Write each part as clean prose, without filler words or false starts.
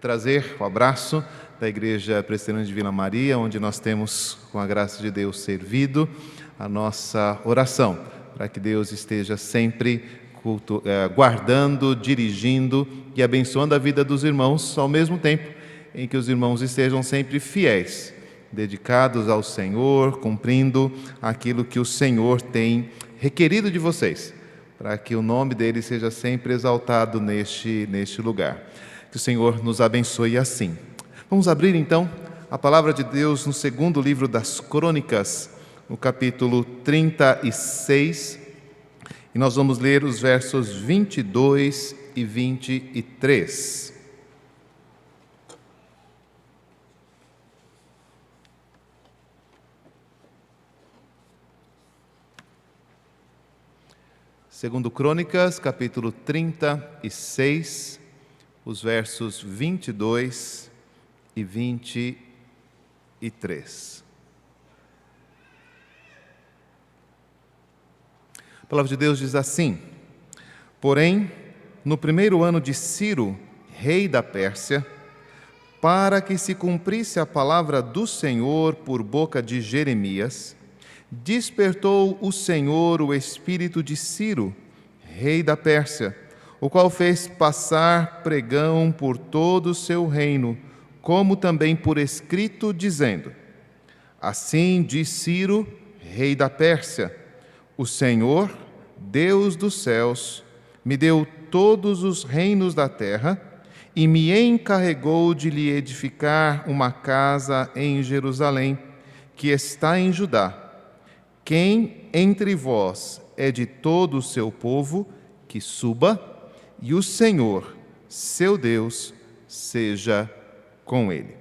Trazer o abraço da Igreja Presbiteriana de Vila Maria, onde nós temos, com a graça de Deus, servido a nossa oração, para que Deus esteja sempre guardando, dirigindo e abençoando a vida dos irmãos, ao mesmo tempo em que os irmãos estejam sempre fiéis, dedicados ao Senhor, cumprindo aquilo que o Senhor tem requerido de vocês, para que o nome dele seja sempre exaltado neste lugar. Que o Senhor nos abençoe assim. Vamos abrir então a palavra de Deus no segundo livro das Crônicas, no capítulo 36, e nós vamos ler os versos 22 e 23. Segundo Crônicas, capítulo 36, os versos 22 e 23. A palavra de Deus diz assim: Porém, no primeiro ano de Ciro, rei da Pérsia, para que se cumprisse a palavra do Senhor por boca de Jeremias, despertou o Senhor o espírito de Ciro, rei da Pérsia, o qual fez passar pregão por todo o seu reino, como também por escrito, dizendo: Assim diz Ciro, rei da Pérsia: O Senhor, Deus dos céus, me deu todos os reinos da terra e me encarregou de lhe edificar uma casa em Jerusalém, que está em Judá. Quem entre vós é de todo o seu povo, que suba, e o Senhor, seu Deus, seja com ele.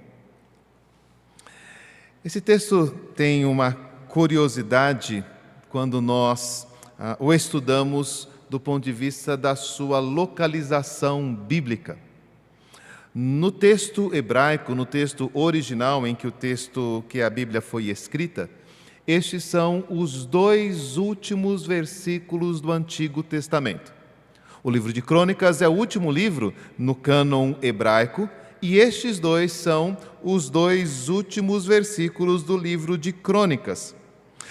Esse texto tem uma curiosidade quando nós o estudamos do ponto de vista da sua localização bíblica. No texto hebraico, no texto original em que a Bíblia foi escrita, estes são os dois últimos versículos do Antigo Testamento. O livro de Crônicas é o último livro no cânon hebraico, e estes dois são os dois últimos versículos do livro de Crônicas.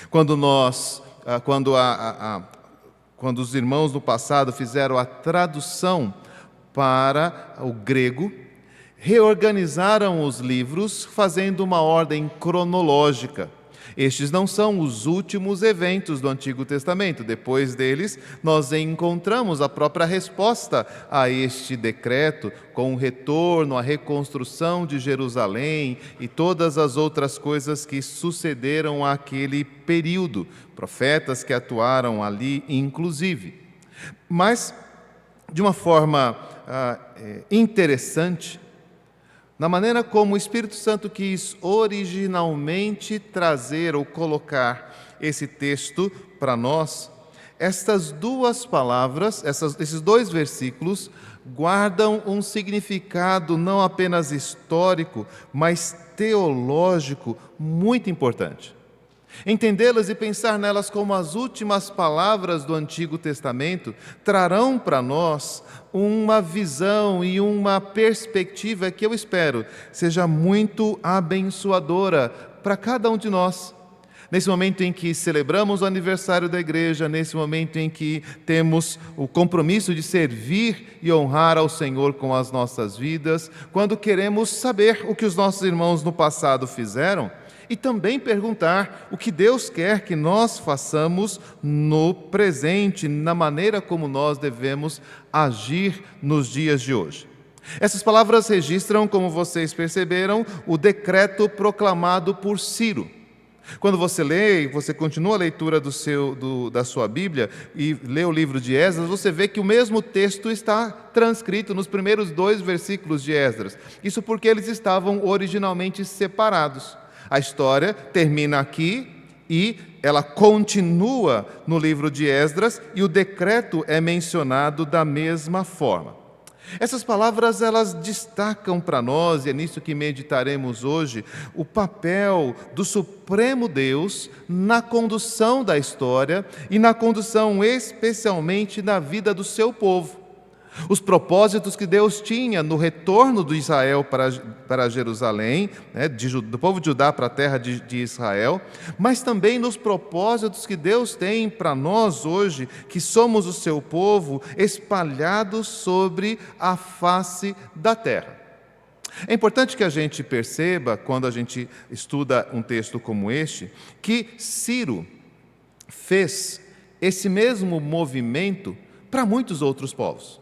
Quando os irmãos no passado fizeram a tradução para o grego, reorganizaram os livros fazendo uma ordem cronológica. Estes não são os últimos eventos do Antigo Testamento. Depois deles, nós encontramos a própria resposta a este decreto, com o retorno, a reconstrução de Jerusalém e todas as outras coisas que sucederam àquele período, profetas que atuaram ali, inclusive. Mas, de uma forma interessante, na maneira como o Espírito Santo quis originalmente trazer ou colocar esse texto para nós, estas duas palavras, esses dois versículos, guardam um significado não apenas histórico, mas teológico muito importante. Entendê-las e pensar nelas como as últimas palavras do Antigo Testamento trarão para nós uma visão e uma perspectiva que eu espero seja muito abençoadora para cada um de nós. Nesse momento em que celebramos o aniversário da igreja, nesse momento em que temos o compromisso de servir e honrar ao Senhor com as nossas vidas, quando queremos saber o que os nossos irmãos no passado fizeram, e também perguntar o que Deus quer que nós façamos no presente, na maneira como nós devemos agir nos dias de hoje. Essas palavras registram, como vocês perceberam, o decreto proclamado por Ciro. Quando você lê, você continua a leitura da sua Bíblia e lê o livro de Esdras, você vê que o mesmo texto está transcrito nos primeiros 2 versículos de Esdras. Isso porque eles estavam originalmente separados. A história termina aqui e ela continua no livro de Esdras, e o decreto é mencionado da mesma forma. Essas palavras, elas destacam para nós, e é nisso que meditaremos hoje, o papel do Supremo Deus na condução da história e na condução especialmente da vida do seu povo. os propósitos que Deus tinha no retorno do Israel para Jerusalém, né, do povo de Judá para a terra de Israel, mas também nos propósitos que Deus tem para nós hoje, que somos o seu povo, espalhados sobre a face da terra. É importante que a gente perceba, quando a gente estuda um texto como este, que Ciro fez esse mesmo movimento para muitos outros povos.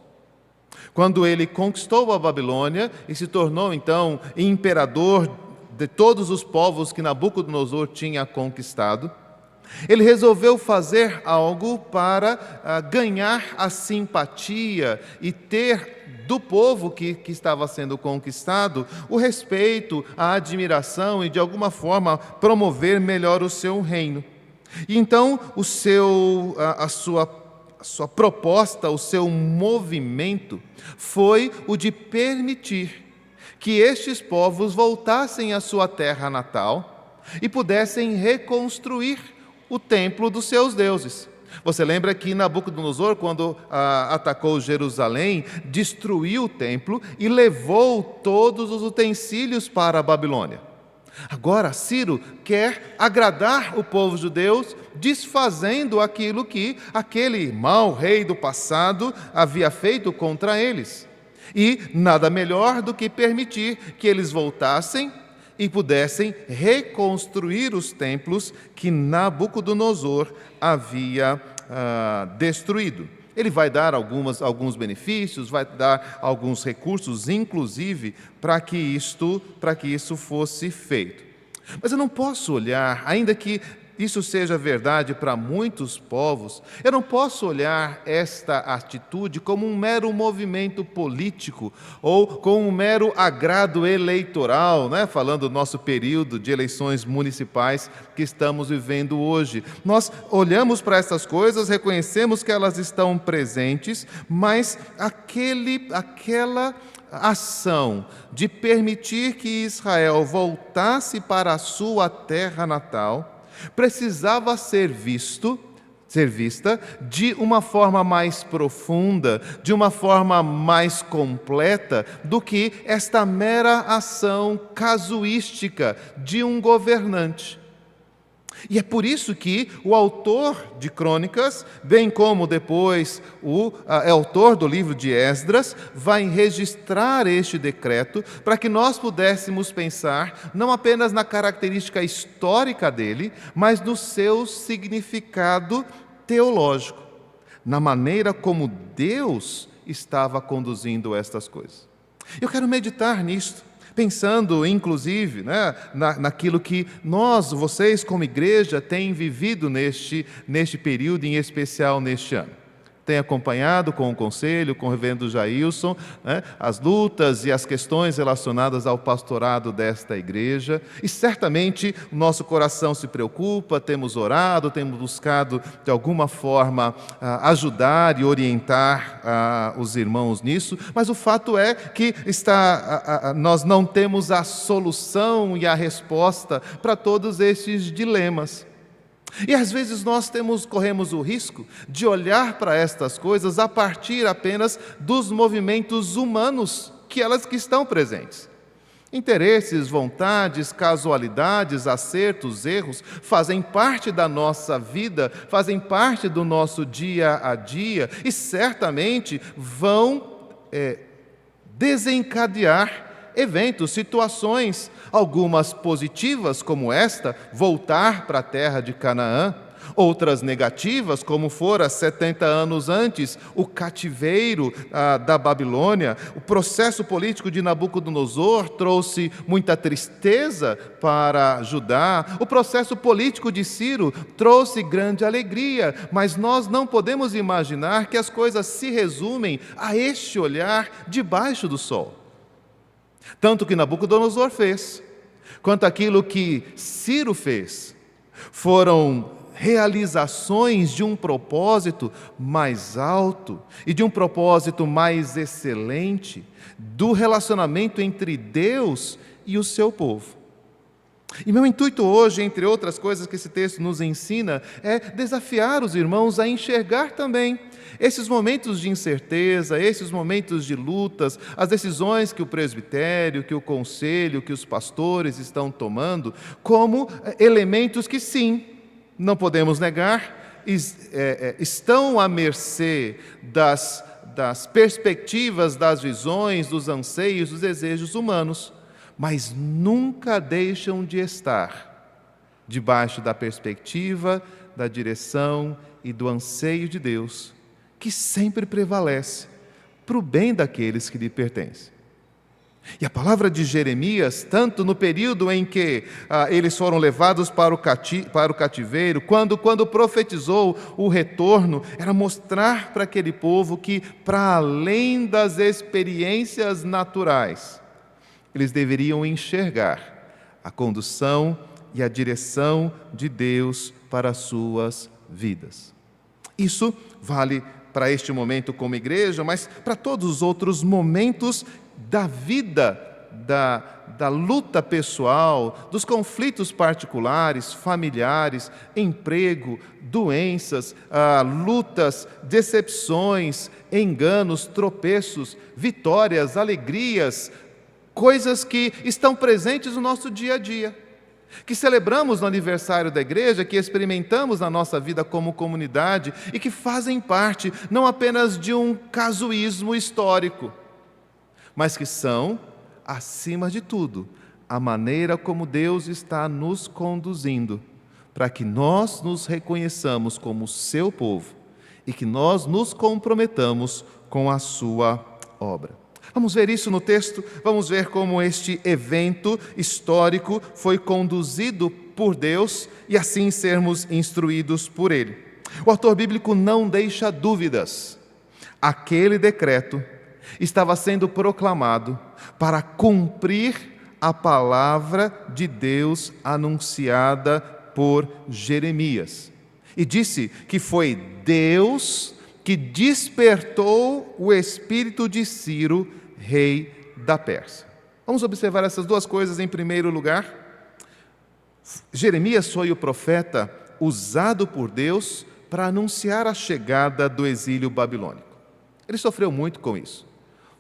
Quando ele conquistou a Babilônia e se tornou, então, imperador de todos os povos que Nabucodonosor tinha conquistado, ele resolveu fazer algo para ganhar a simpatia e ter do povo que estava sendo conquistado o respeito, a admiração e, de alguma forma, promover melhor o seu reino. E então, a sua proposta, o seu movimento foi o de permitir que estes povos voltassem à sua terra natal e pudessem reconstruir o templo dos seus deuses. Você lembra que Nabucodonosor, quando atacou Jerusalém, destruiu o templo e levou todos os utensílios para a Babilônia. Agora, Ciro quer agradar o povo judeu, desfazendo aquilo que aquele mau rei do passado havia feito contra eles. E nada melhor do que permitir que eles voltassem e pudessem reconstruir os templos que Nabucodonosor havia destruído. Ele vai dar alguns benefícios, vai dar alguns recursos, inclusive, para que isso fosse feito. Mas eu não posso olhar, ainda que isso seja verdade para muitos povos, eu não posso olhar esta atitude como um mero movimento político ou como um mero agrado eleitoral, né? Falando do nosso período de eleições municipais que estamos vivendo hoje. Nós olhamos para essas coisas, reconhecemos que elas estão presentes, mas aquela ação de permitir que Israel voltasse para a sua terra natal precisava ser vista de uma forma mais profunda, de uma forma mais completa do que esta mera ação casuística de um governante. E é por isso que o autor de Crônicas, bem como depois o autor do livro de Esdras, vai registrar este decreto para que nós pudéssemos pensar não apenas na característica histórica dele, mas no seu significado teológico, na maneira como Deus estava conduzindo estas coisas. Eu quero meditar nisto, pensando, inclusive, né, naquilo que vocês como igreja, têm vivido neste período, em especial neste ano. Tem acompanhado com o conselho, com o reverendo Jailson, né, as lutas e as questões relacionadas ao pastorado desta igreja, e certamente o nosso coração se preocupa, temos orado, temos buscado de alguma forma ajudar e orientar os irmãos nisso, mas o fato é que nós não temos a solução e a resposta para todos estes dilemas. E às vezes nós corremos o risco de olhar para estas coisas a partir apenas dos movimentos humanos que estão presentes. Interesses, vontades, casualidades, acertos, erros fazem parte da nossa vida, fazem parte do nosso dia a dia e certamente vão desencadear eventos, situações, algumas positivas como esta, voltar para a terra de Canaã, outras negativas, como fora 70 anos antes, o cativeiro da Babilônia. O processo político de Nabucodonosor trouxe muita tristeza para Judá. O processo político de Ciro trouxe grande alegria, mas nós não podemos imaginar que as coisas se resumem a este olhar debaixo do sol. Tanto o que Nabucodonosor fez, quanto aquilo que Ciro fez, foram realizações de um propósito mais alto e de um propósito mais excelente do relacionamento entre Deus e o seu povo. E meu intuito hoje, entre outras coisas que esse texto nos ensina, é desafiar os irmãos a enxergar também esses momentos de incerteza, esses momentos de lutas, as decisões que o presbitério, que o conselho, que os pastores estão tomando, como elementos que sim, não podemos negar, estão à mercê das perspectivas, das visões, dos anseios, dos desejos humanos, mas nunca deixam de estar debaixo da perspectiva, da direção e do anseio de Deus, que sempre prevalece para o bem daqueles que lhe pertencem. E a palavra de Jeremias, tanto no período em que eles foram levados para o cativeiro, quando profetizou o retorno, era mostrar para aquele povo que, para além das experiências naturais, eles deveriam enxergar a condução e a direção de Deus para as suas vidas. Isso vale para este momento como igreja, mas para todos os outros momentos da vida, da luta pessoal, dos conflitos particulares, familiares, emprego, doenças, lutas, decepções, enganos, tropeços, vitórias, alegrias, coisas que estão presentes no nosso dia a dia, que celebramos no aniversário da igreja, que experimentamos na nossa vida como comunidade e que fazem parte não apenas de um casuísmo histórico, mas que são, acima de tudo, a maneira como Deus está nos conduzindo para que nós nos reconheçamos como seu povo e que nós nos comprometamos com a sua obra. Vamos ver isso no texto, vamos ver como este evento histórico foi conduzido por Deus e assim sermos instruídos por Ele. O autor bíblico não deixa dúvidas. Aquele decreto estava sendo proclamado para cumprir a palavra de Deus anunciada por Jeremias. E disse que foi Deus que despertou o espírito de Ciro, rei da Pérsia. Vamos observar essas duas coisas em primeiro lugar. Jeremias foi o profeta usado por Deus para anunciar a chegada do exílio babilônico. Ele sofreu muito com isso.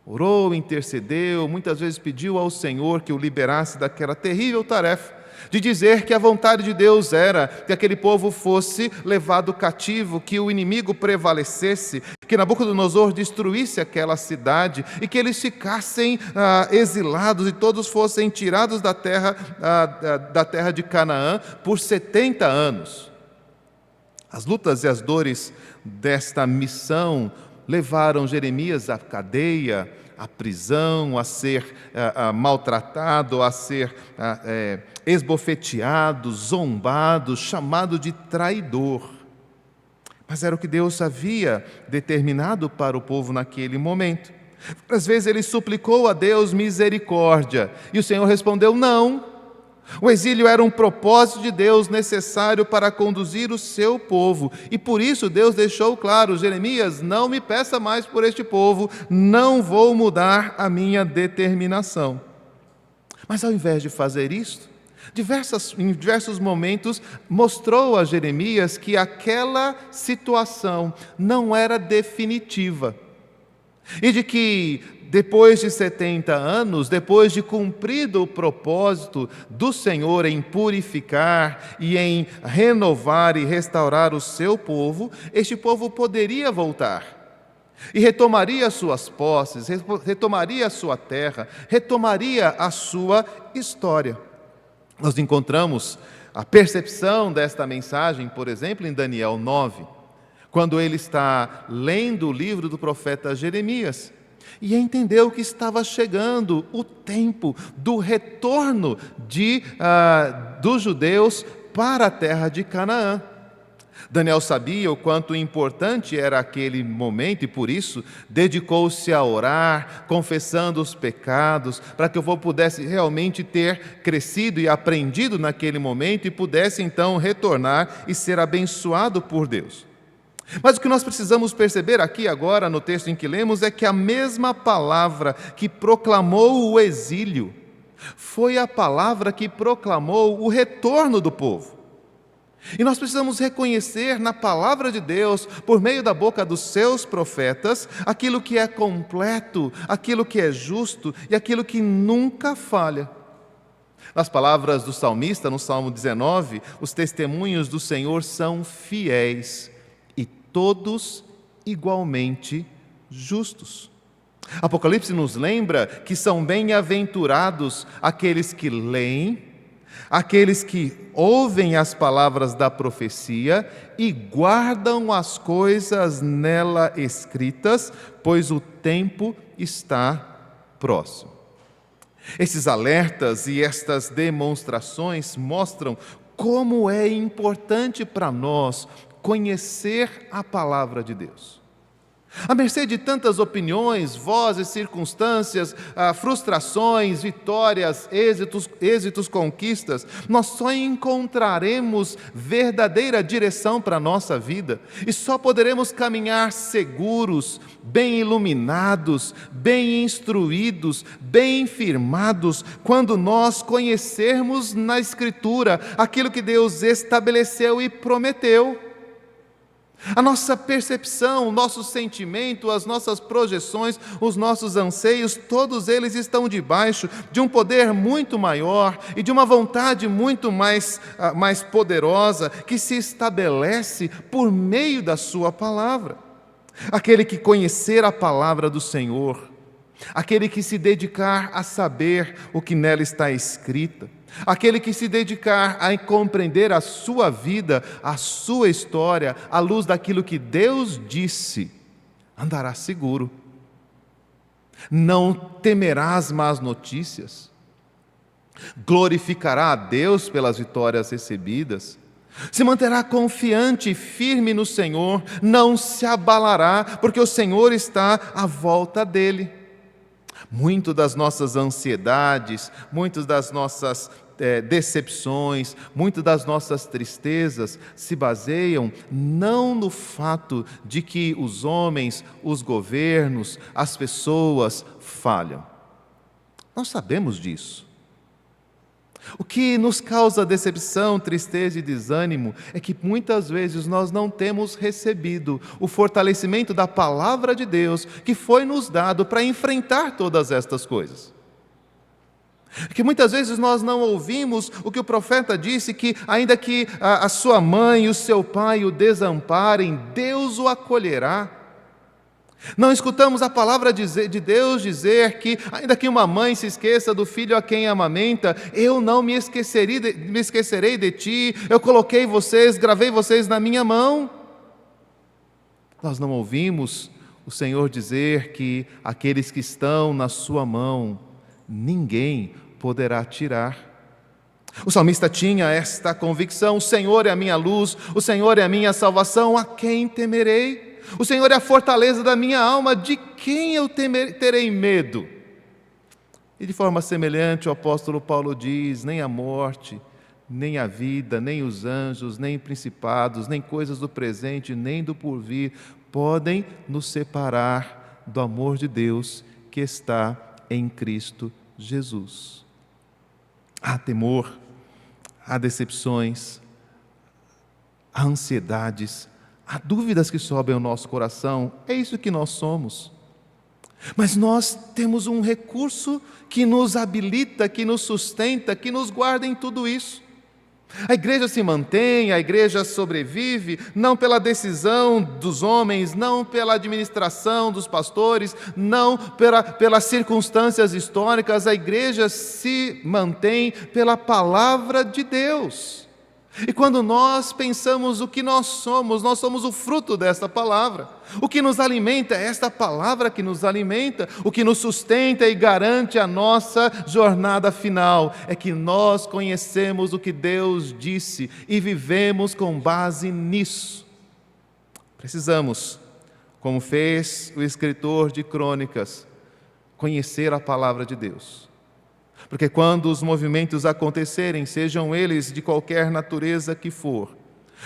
Orou, intercedeu, muitas vezes pediu ao Senhor que o liberasse daquela terrível tarefa de dizer que a vontade de Deus era que aquele povo fosse levado cativo, que o inimigo prevalecesse, que Nabucodonosor destruísse aquela cidade e que eles ficassem exilados e todos fossem tirados da terra de Canaã por 70 anos. As lutas e as dores desta missão levaram Jeremias à cadeia, à prisão, a ser maltratado, a ser esbofeteado, zombado, chamado de traidor. Mas era o que Deus havia determinado para o povo naquele momento. Às vezes ele suplicou a Deus misericórdia e o Senhor respondeu não. O exílio era um propósito de Deus necessário para conduzir o seu povo. E por isso Deus deixou claro: Jeremias, não me peça mais por este povo, não vou mudar a minha determinação. Mas ao invés de fazer isto, em diversos momentos mostrou a Jeremias que aquela situação não era definitiva. E de que depois de 70 anos, depois de cumprido o propósito do Senhor em purificar e em renovar e restaurar o seu povo, este povo poderia voltar e retomaria suas posses, retomaria a sua terra, retomaria a sua história. Nós encontramos a percepção desta mensagem, por exemplo, em Daniel 9, quando ele está lendo o livro do profeta Jeremias e entendeu que estava chegando o tempo do retorno dos judeus para a terra de Canaã. Daniel sabia o quanto importante era aquele momento e, por isso, dedicou-se a orar, confessando os pecados, para que o povo pudesse realmente ter crescido e aprendido naquele momento e pudesse, então, retornar e ser abençoado por Deus. Mas o que nós precisamos perceber aqui agora, no texto em que lemos, é que a mesma palavra que proclamou o exílio Foi a palavra que proclamou o retorno do povo. E nós precisamos reconhecer na palavra de Deus, por meio da boca dos seus profetas, aquilo que é completo, aquilo que é justo e aquilo que nunca falha. Nas palavras do salmista, no Salmo 19, os testemunhos do Senhor são fiéis e todos igualmente justos. Apocalipse nos lembra que são bem-aventurados aqueles que leem, aqueles que ouvem as palavras da profecia e guardam as coisas nela escritas, pois o tempo está próximo. Esses alertas e estas demonstrações mostram como é importante para nós conhecer a palavra de Deus. À mercê de tantas opiniões, vozes, circunstâncias, frustrações, vitórias, êxitos, conquistas, nós só encontraremos verdadeira direção para a nossa vida e só poderemos caminhar seguros, bem iluminados, bem instruídos, bem firmados, quando nós conhecermos na Escritura aquilo que Deus estabeleceu e prometeu. A nossa percepção, o nosso sentimento, as nossas projeções, os nossos anseios, todos eles estão debaixo de um poder muito maior e de uma vontade muito mais poderosa que se estabelece por meio da sua palavra. Aquele que conhecer a palavra do Senhor, aquele que se dedicar a saber o que nela está escrita, aquele que se dedicar a compreender a sua vida, a sua história, à luz daquilo que Deus disse, andará seguro. Não temerá as más notícias, glorificará a Deus pelas vitórias recebidas, se manterá confiante e firme no Senhor, não se abalará, porque o Senhor está à volta dele. Muito das nossas ansiedades, muitas das nossas decepções, muitas das nossas tristezas se baseiam não no fato de que os homens, os governos, as pessoas falham. Nós sabemos disso. O que nos causa decepção, tristeza e desânimo é que muitas vezes nós não temos recebido o fortalecimento da palavra de Deus que foi nos dado para enfrentar todas estas coisas. Que muitas vezes nós não ouvimos o que o profeta disse, que ainda que a sua mãe e o seu pai o desamparem, Deus o acolherá. Não escutamos a palavra de Deus dizer que, ainda que uma mãe se esqueça do filho a quem amamenta, eu não me esquecerei de ti, eu coloquei vocês, gravei vocês na minha mão. Nós não ouvimos o Senhor dizer que aqueles que estão na sua mão, ninguém poderá tirar. O salmista tinha esta convicção: o Senhor é a minha luz, o Senhor é a minha salvação, a quem temerei? O Senhor é a fortaleza da minha alma, de quem eu terei medo? E de forma semelhante o apóstolo Paulo diz: nem a morte, nem a vida, nem os anjos, nem principados, nem coisas do presente, nem do porvir, podem nos separar do amor de Deus que está em Cristo Jesus. Há temor, há decepções, há ansiedades, há dúvidas que sobem ao nosso coração. É isso que nós somos. Mas nós temos um recurso que nos habilita, que nos sustenta, que nos guarda em tudo isso. A igreja se mantém, a igreja sobrevive, não pela decisão dos homens, não pela administração dos pastores, não pelas circunstâncias históricas. A igreja se mantém pela palavra de Deus. E quando nós pensamos o que nós somos o fruto desta palavra. O que nos alimenta é esta palavra que nos alimenta. O que nos sustenta e garante a nossa jornada final é que nós conhecemos o que Deus disse e vivemos com base nisso. Precisamos, como fez o escritor de Crônicas, conhecer a palavra de Deus. Porque quando os movimentos acontecerem, sejam eles de qualquer natureza que for,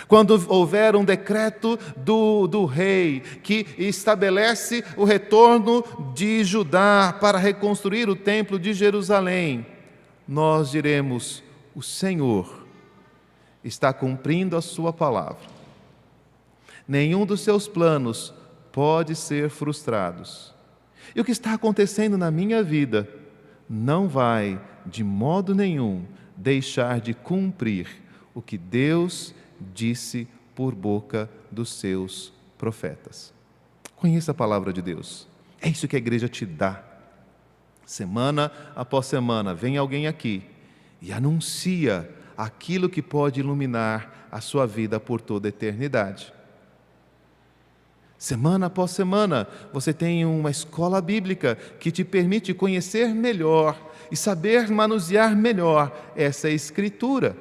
quando houver um decreto do rei que estabelece o retorno de Judá para reconstruir o templo de Jerusalém, nós diremos: o Senhor está cumprindo a sua palavra. Nenhum dos seus planos pode ser frustrado. E o que está acontecendo na minha vida não vai, de modo nenhum, deixar de cumprir o que Deus disse por boca dos seus profetas. Conheça a palavra de Deus. É isso que a igreja te dá. Semana após semana, vem alguém aqui e anuncia aquilo que pode iluminar a sua vida por toda a eternidade. Semana após semana, você tem uma escola bíblica que te permite conhecer melhor e saber manusear melhor essa Escritura.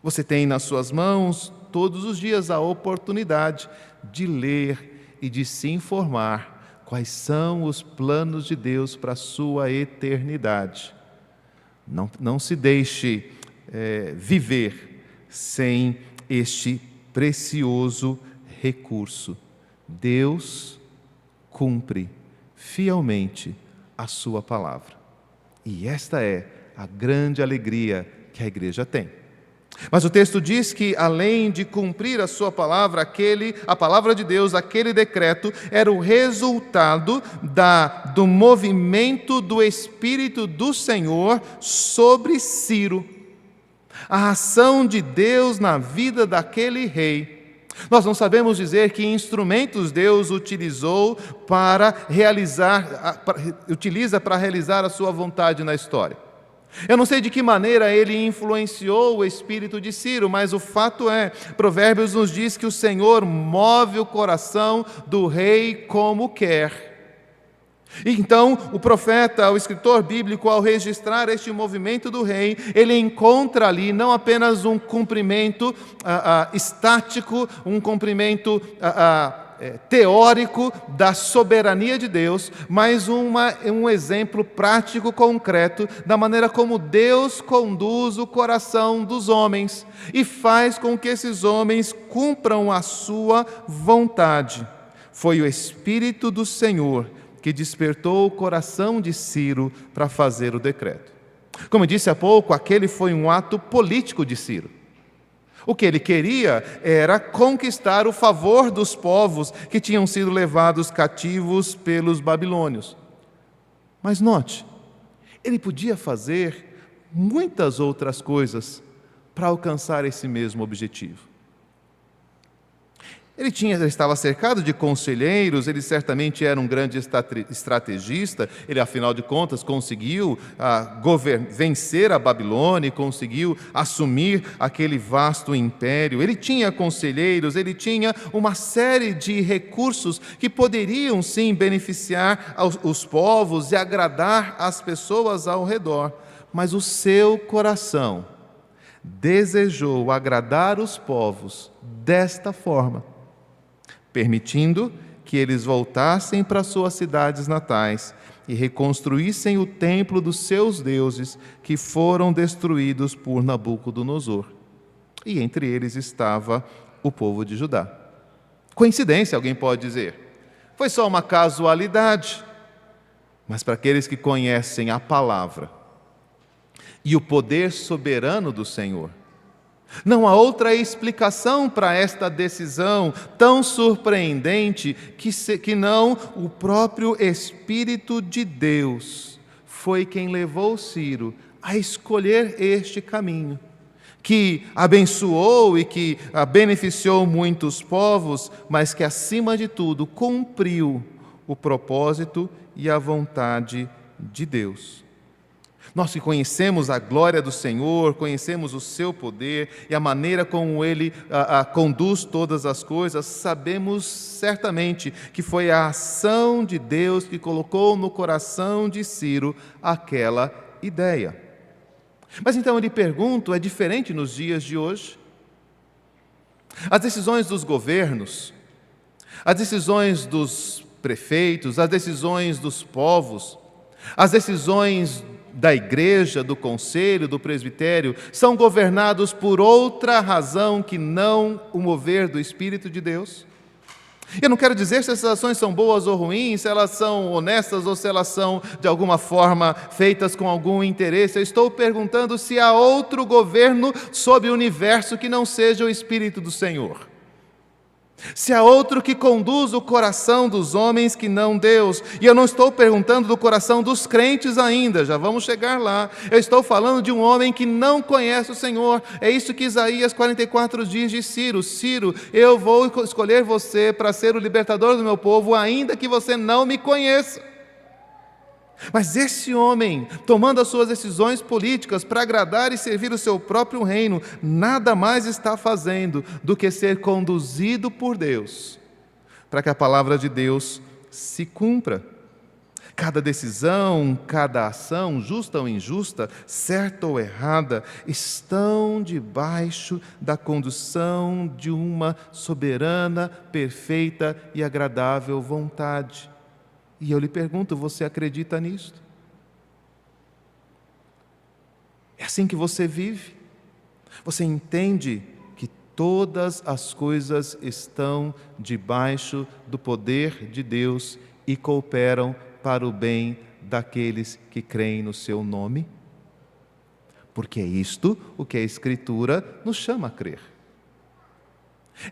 Você tem nas suas mãos, todos os dias, a oportunidade de ler e de se informar quais são os planos de Deus para a sua eternidade. Não se deixe viver sem este precioso recurso. Deus cumpre fielmente a sua palavra. E esta é a grande alegria que a igreja tem. Mas o texto diz que, além de cumprir a sua palavra, a palavra de Deus, aquele decreto, era o resultado do movimento do Espírito do Senhor sobre Ciro. A ação de Deus na vida daquele rei. Nós não sabemos dizer que instrumentos Deus utiliza para realizar a sua vontade na história. Eu não sei de que maneira ele influenciou o espírito de Ciro, mas o fato é, Provérbios nos diz que o Senhor move o coração do rei como quer. Então, o profeta, o escritor bíblico, ao registrar este movimento do rei, ele encontra ali não apenas um cumprimento estático, um cumprimento teórico da soberania de Deus, mas um exemplo prático, concreto, da maneira como Deus conduz o coração dos homens e faz com que esses homens cumpram a sua vontade. Foi o Espírito do Senhor que despertou o coração de Ciro para fazer o decreto. Como eu disse há pouco, aquele foi um ato político de Ciro. O que ele queria era conquistar o favor dos povos que tinham sido levados cativos pelos babilônios. Mas note, ele podia fazer muitas outras coisas para alcançar esse mesmo objetivo. Ele estava cercado de conselheiros, ele certamente era um grande estrategista, ele, afinal de contas, conseguiu vencer a Babilônia e conseguiu assumir aquele vasto império. Ele tinha conselheiros, ele tinha uma série de recursos que poderiam, sim, beneficiar os povos e agradar as pessoas ao redor. Mas o seu coração desejou agradar os povos desta forma, permitindo que eles voltassem para suas cidades natais e reconstruíssem o templo dos seus deuses que foram destruídos por Nabucodonosor. E entre eles estava o povo de Judá. Coincidência, alguém pode dizer. Foi só uma casualidade. Mas para aqueles que conhecem a palavra e o poder soberano do Senhor, não há outra explicação para esta decisão tão surpreendente que não o próprio Espírito de Deus foi quem levou Ciro a escolher este caminho, que abençoou e que beneficiou muitos povos, mas que, acima de tudo, cumpriu o propósito e a vontade de Deus. Nós que conhecemos a glória do Senhor, conhecemos o seu poder e a maneira como Ele conduz todas as coisas, sabemos certamente que foi a ação de Deus que colocou no coração de Ciro aquela ideia. Mas então eu lhe pergunto, é diferente nos dias de hoje? As decisões dos governos, as decisões dos prefeitos, as decisões dos povos, as decisões da igreja, do conselho, do presbitério, são governados por outra razão que não o mover do Espírito de Deus? Eu não quero dizer se essas ações são boas ou ruins, se elas são honestas ou se elas são, de alguma forma, feitas com algum interesse. Eu estou perguntando se há outro governo sobre o universo que não seja o Espírito do Senhor. Se há outro que conduz o coração dos homens que não Deus. E eu não estou perguntando do coração dos crentes ainda, já vamos chegar lá. Eu estou falando de um homem que não conhece o Senhor. É isso que Isaías 44 diz de Ciro: Ciro, eu vou escolher você para ser o libertador do meu povo, ainda que você não me conheça. Mas esse homem, tomando as suas decisões políticas para agradar e servir o seu próprio reino, nada mais está fazendo do que ser conduzido por Deus, para que a palavra de Deus se cumpra. Cada decisão, cada ação, justa ou injusta, certa ou errada, estão debaixo da condução de uma soberana, perfeita e agradável vontade. E eu lhe pergunto, você acredita nisto? É assim que você vive? Você entende que todas as coisas estão debaixo do poder de Deus e cooperam para o bem daqueles que creem no seu nome? Porque é isto o que a Escritura nos chama a crer.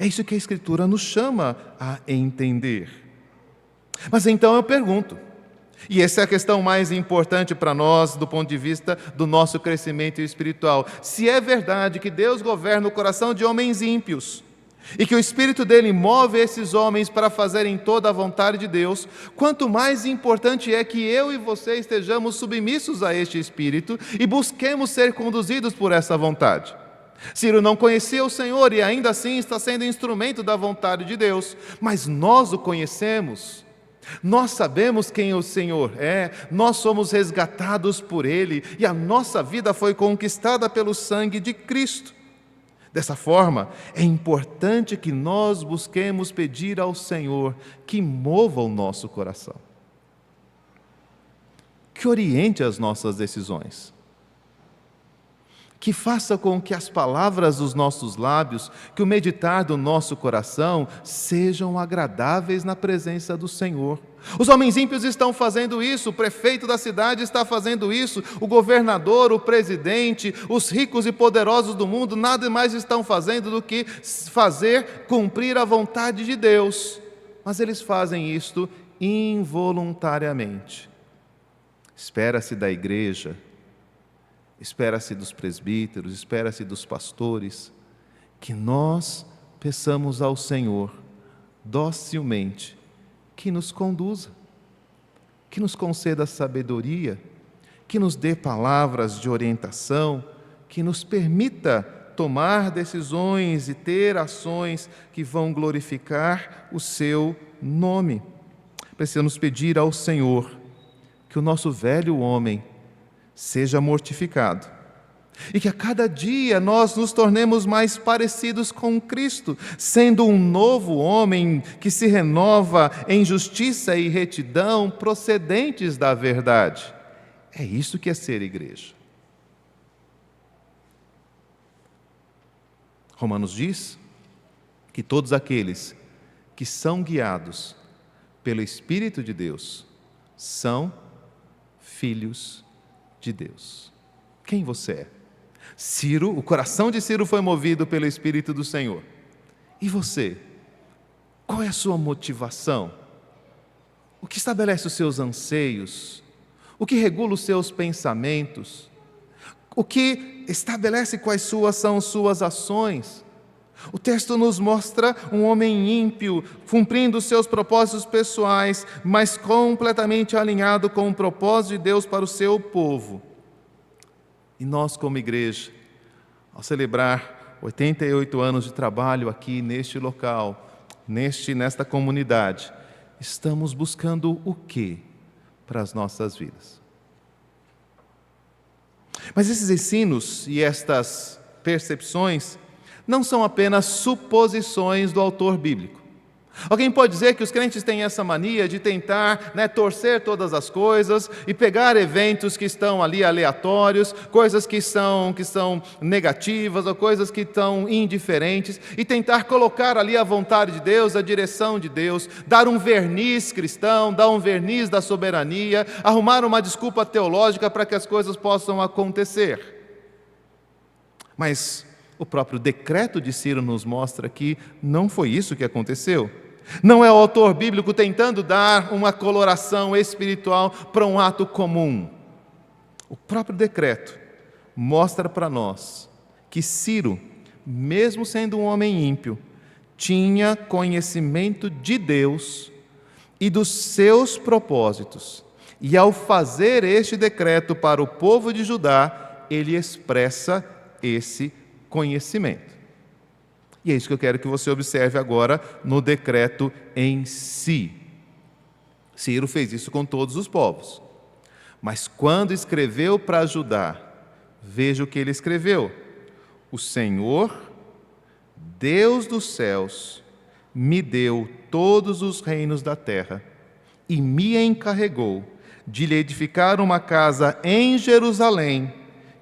É isso que a Escritura nos chama a entender. Mas então eu pergunto, e essa é a questão mais importante para nós do ponto de vista do nosso crescimento espiritual: se é verdade que Deus governa o coração de homens ímpios e que o Espírito dele move esses homens para fazerem toda a vontade de Deus, quanto mais importante é que eu e você estejamos submissos a este Espírito e busquemos ser conduzidos por essa vontade. Ciro não conhecia o Senhor e ainda assim está sendo instrumento da vontade de Deus, mas nós o conhecemos. Nós sabemos quem o Senhor é, nós somos resgatados por Ele e a nossa vida foi conquistada pelo sangue de Cristo. Dessa forma, é importante que nós busquemos pedir ao Senhor que mova o nosso coração, que oriente as nossas decisões, que faça com que as palavras dos nossos lábios, que o meditar do nosso coração sejam agradáveis na presença do Senhor. Os homens ímpios estão fazendo isso, o prefeito da cidade está fazendo isso, o governador, o presidente, os ricos e poderosos do mundo nada mais estão fazendo do que fazer cumprir a vontade de Deus. Mas eles fazem isto involuntariamente. Espera-se da igreja, espera-se dos presbíteros, espera-se dos pastores, que nós peçamos ao Senhor, docilmente, que nos conduza, que nos conceda sabedoria, que nos dê palavras de orientação, que nos permita tomar decisões e ter ações que vão glorificar o seu nome. Precisamos pedir ao Senhor que o nosso velho homem seja mortificado e que a cada dia nós nos tornemos mais parecidos com Cristo, sendo um novo homem que se renova em justiça e retidão procedentes da verdade. É isso que é ser igreja. Romanos diz que todos aqueles que são guiados pelo Espírito de Deus são filhos de Deus. Quem você é? Ciro, o coração de Ciro foi movido pelo Espírito do Senhor. E você? Qual é a sua motivação? O que estabelece os seus anseios? O que regula os seus pensamentos? O que estabelece quais são suas ações? O texto nos mostra um homem ímpio, cumprindo os seus propósitos pessoais, mas completamente alinhado com o propósito de Deus para o seu povo. E nós, como igreja, ao celebrar 88 anos de trabalho aqui neste local, nesta comunidade, estamos buscando o quê para as nossas vidas? Mas esses ensinos e estas percepções não são apenas suposições do autor bíblico. Alguém pode dizer que os crentes têm essa mania de tentar, torcer todas as coisas e pegar eventos que estão ali aleatórios, coisas que são negativas ou coisas que estão indiferentes e tentar colocar ali a vontade de Deus, a direção de Deus, dar um verniz cristão, dar um verniz da soberania, arrumar uma desculpa teológica para que as coisas possam acontecer. Mas o próprio decreto de Ciro nos mostra que não foi isso que aconteceu. Não é o autor bíblico tentando dar uma coloração espiritual para um ato comum. O próprio decreto mostra para nós que Ciro, mesmo sendo um homem ímpio, tinha conhecimento de Deus e dos seus propósitos. E ao fazer este decreto para o povo de Judá, ele expressa esse conhecimento. E é isso que eu quero que você observe agora no decreto em si. Ciro fez isso com todos os povos. Mas quando escreveu para Judá, veja o que ele escreveu: o Senhor, Deus dos céus, me deu todos os reinos da terra e me encarregou de lhe edificar uma casa em Jerusalém,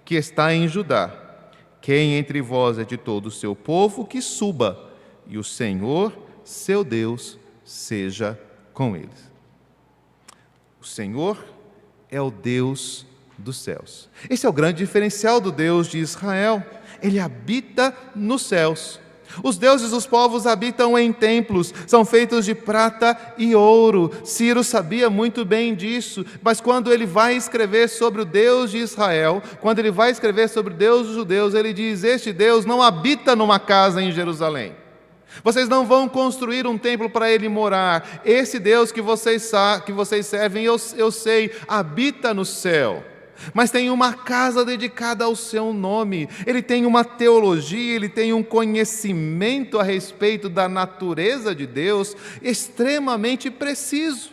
que está em Judá. Quem entre vós é de todo o seu povo, que suba, e o Senhor, seu Deus, seja com eles. O Senhor é o Deus dos céus. Esse é o grande diferencial do Deus de Israel. Ele habita nos céus. Os deuses dos povos habitam em templos, são feitos de prata e ouro. Ciro sabia muito bem disso, mas quando ele vai escrever sobre o Deus de Israel, quando ele vai escrever sobre o Deus dos judeus, ele diz: este Deus não habita numa casa em Jerusalém. Vocês não vão construir um templo para ele morar. Esse Deus que vocês servem, eu sei, habita no céu. Mas tem uma casa dedicada ao seu nome. Ele tem uma teologia, ele tem um conhecimento a respeito da natureza de Deus extremamente preciso.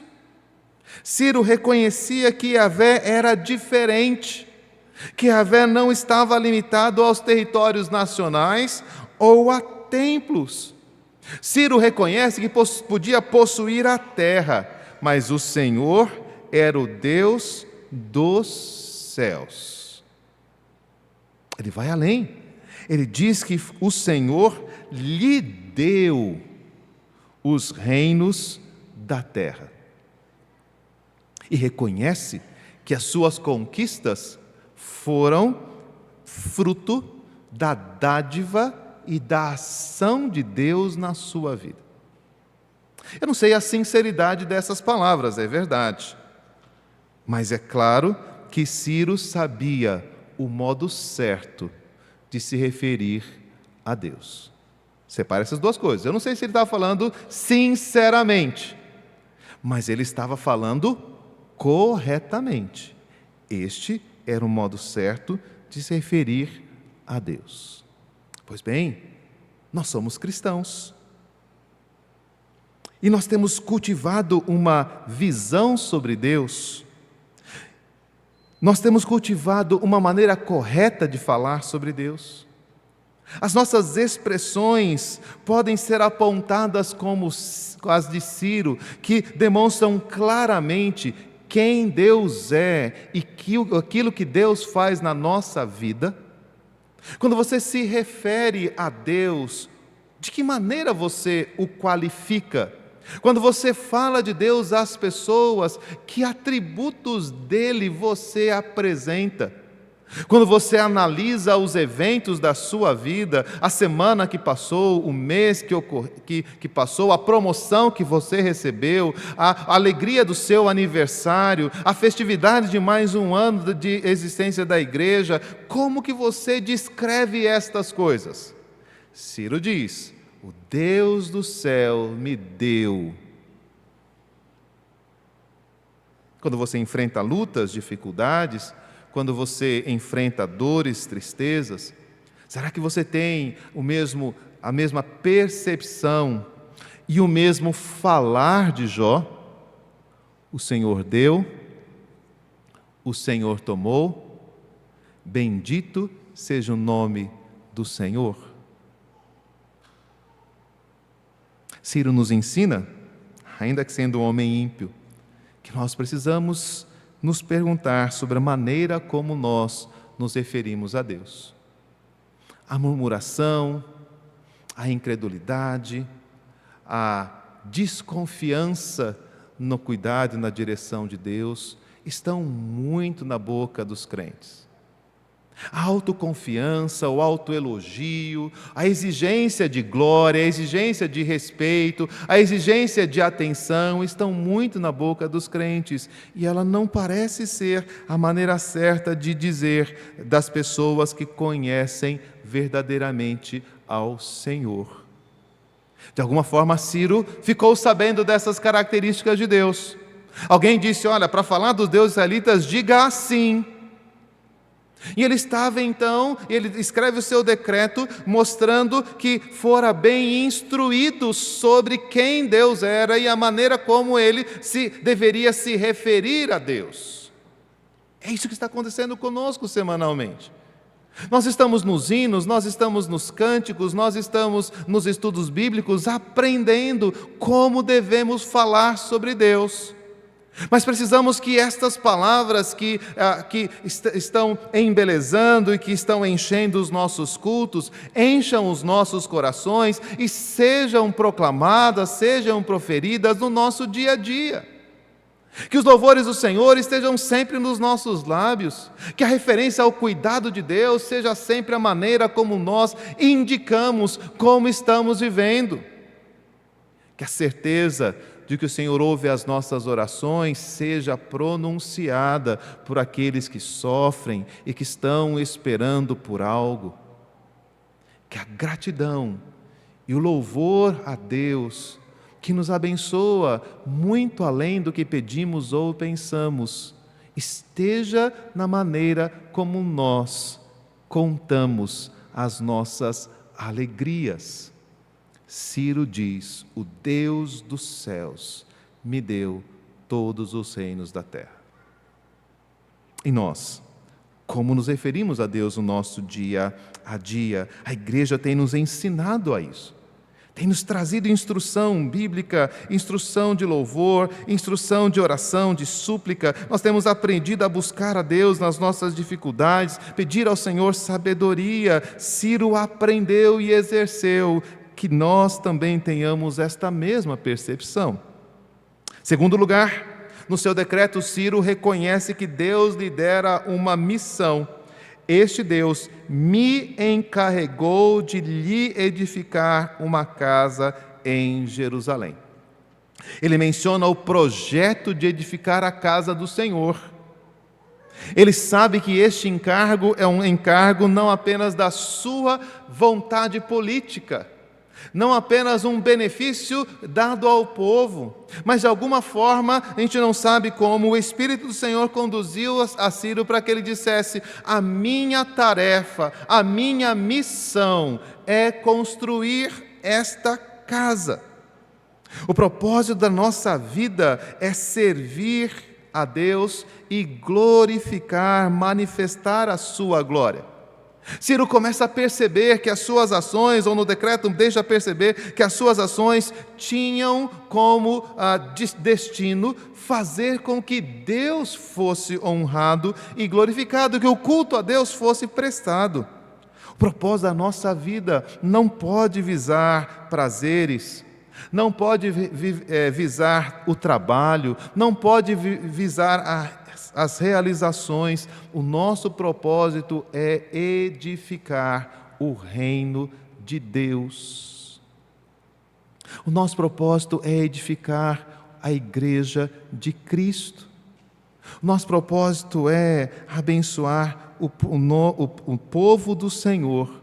Ciro reconhecia que Yahvé era diferente, que Yahvé não estava limitado aos territórios nacionais ou a templos. Ciro reconhece que podia possuir a terra, mas o Senhor era o Deus dos céus. Ele vai além. Ele diz que o Senhor lhe deu os reinos da terra. E reconhece que as suas conquistas foram fruto da dádiva e da ação de Deus na sua vida. Eu não sei a sinceridade dessas palavras, é verdade. Mas é claro que Ciro sabia o modo certo de se referir a Deus. Separa essas duas coisas. Eu não sei se ele estava falando sinceramente, mas ele estava falando corretamente. Este era o modo certo de se referir a Deus. Pois bem, nós somos cristãos. E nós temos cultivado uma visão sobre Deus. Nós temos cultivado uma maneira correta de falar sobre Deus. As nossas expressões podem ser apontadas como as de Ciro, que demonstram claramente quem Deus é e aquilo que Deus faz na nossa vida. Quando você se refere a Deus, de que maneira você o qualifica? Quando você fala de Deus às pessoas, que atributos dele você apresenta? Quando você analisa os eventos da sua vida, a semana que passou, o mês que passou, a promoção que você recebeu, a alegria do seu aniversário, a festividade de mais um ano de existência da igreja, como que você descreve estas coisas? Ciro diz: o Deus do céu me deu. Quando você enfrenta lutas, dificuldades, quando você enfrenta dores, tristezas, será que você tem a mesma percepção e o mesmo falar de Jó? O Senhor deu, o Senhor tomou, bendito seja o nome do Senhor. Ciro nos ensina, ainda que sendo um homem ímpio, que nós precisamos nos perguntar sobre a maneira como nós nos referimos a Deus. A murmuração, a incredulidade, a desconfiança no cuidado e na direção de Deus estão muito na boca dos crentes. A autoconfiança, o autoelogio, a exigência de glória, a exigência de respeito, a exigência de atenção estão muito na boca dos crentes, e ela não parece ser a maneira certa de dizer das pessoas que conhecem verdadeiramente ao Senhor. De alguma forma, Ciro ficou sabendo dessas características de Deus. Alguém disse: olha, para falar dos deuses israelitas, diga assim. E ele estava então, ele escreve o seu decreto mostrando que fora bem instruído sobre quem Deus era e a maneira como ele deveria se referir a Deus. É isso que está acontecendo conosco semanalmente. Nós estamos nos hinos, nós estamos nos cânticos, nós estamos nos estudos bíblicos aprendendo como devemos falar sobre Deus. Mas precisamos que estas palavras que estão embelezando e que estão enchendo os nossos cultos, encham os nossos corações e sejam proclamadas, sejam proferidas no nosso dia a dia. Que os louvores do Senhor estejam sempre nos nossos lábios, que a referência ao cuidado de Deus seja sempre a maneira como nós indicamos como estamos vivendo. Que a certeza de que o Senhor ouve as nossas orações seja pronunciada por aqueles que sofrem e que estão esperando por algo. Que a gratidão e o louvor a Deus, que nos abençoa muito além do que pedimos ou pensamos, esteja na maneira como nós contamos as nossas alegrias. Ciro diz: o Deus dos céus me deu todos os reinos da terra. E nós, como nos referimos a Deus no nosso dia a dia? A igreja tem nos ensinado a isso. Tem nos trazido instrução bíblica, instrução de louvor, instrução de oração, de súplica. Nós temos aprendido a buscar a Deus nas nossas dificuldades, pedir ao Senhor sabedoria. Ciro aprendeu e exerceu. Que nós também tenhamos esta mesma percepção. Segundo lugar, no seu decreto, Ciro reconhece que Deus lhe dera uma missão. Este Deus me encarregou de lhe edificar uma casa em Jerusalém. Ele menciona o projeto de edificar a casa do Senhor. Ele sabe que este encargo é um encargo não apenas da sua vontade política, não apenas um benefício dado ao povo, mas de alguma forma, a gente não sabe como, o Espírito do Senhor conduziu a Ciro para que ele dissesse: a minha tarefa, a minha missão é construir esta casa. O propósito da nossa vida é servir a Deus e glorificar, manifestar a sua glória. Ciro começa a perceber que as suas ações, ou no decreto deixa perceber que as suas ações tinham como destino fazer com que Deus fosse honrado e glorificado, que o culto a Deus fosse prestado. O propósito da nossa vida não pode visar prazeres, não pode visar o trabalho, não pode visar as realizações. O nosso propósito é edificar o reino de Deus. O nosso propósito é edificar a igreja de Cristo. O nosso propósito é abençoar o povo do Senhor,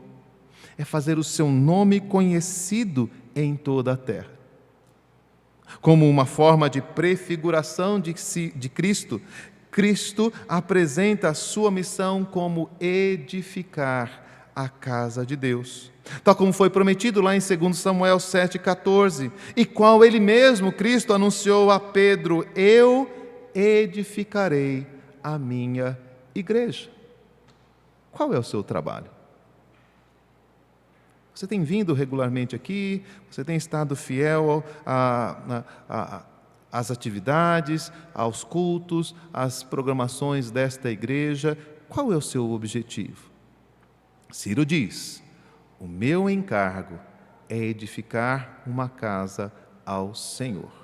é fazer o seu nome conhecido em toda a terra. Como uma forma de prefiguração de Cristo, Cristo apresenta a sua missão como edificar a casa de Deus, tal como foi prometido lá em 2 Samuel 7,14, e qual ele mesmo, Cristo, anunciou a Pedro: eu edificarei a minha igreja. Qual é o seu trabalho? Você tem vindo regularmente aqui? Você tem estado fiel às atividades, aos cultos, às programações desta igreja? Qual é o seu objetivo? Ciro diz: o meu encargo é edificar uma casa ao Senhor.